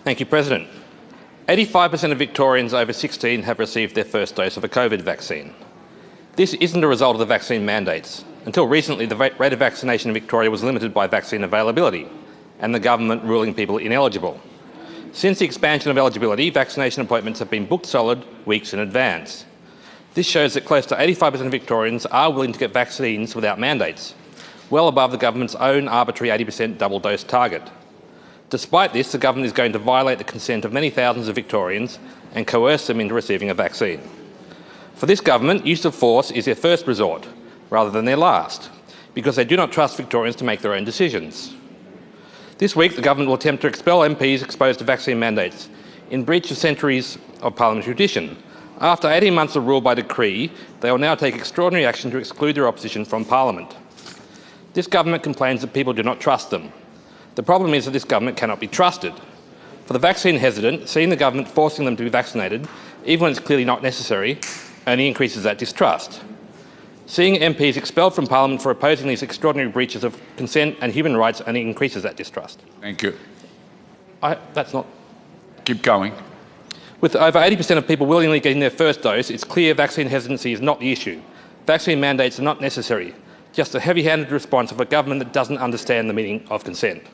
Thank you, President. 85% of Victorians over 16 have received their first dose of a COVID vaccine. This isn't a result of the vaccine mandates. Until recently, the rate of vaccination in Victoria was limited by vaccine availability and the government ruling people ineligible. Since the expansion of eligibility, vaccination appointments have been booked solid weeks in advance. This shows that close to 85% of Victorians are willing to get vaccines without mandates, well above the government's own arbitrary 80% double dose target. Despite this, the government is going to violate the consent of many thousands of Victorians and coerce them into receiving a vaccine. For this government, use of force is their first resort, rather than their last, because they do not trust Victorians to make their own decisions. This week, the government will attempt to expel MPs exposed to vaccine mandates, in breach of centuries of parliamentary tradition. After 18 months of rule by decree, they will now take extraordinary action to exclude their opposition from Parliament. This government complains that people do not trust them. The problem is that this government cannot be trusted. For the vaccine hesitant, seeing the government forcing them to be vaccinated, even when it's clearly not necessary, only increases that distrust. Seeing MPs expelled from Parliament for opposing these extraordinary breaches of consent and human rights only increases that distrust. Thank you. That's not... Keep going. With over 80% of people willingly getting their first dose, it's clear vaccine hesitancy is not the issue. Vaccine mandates are not necessary, just a heavy-handed response of a government that doesn't understand the meaning of consent.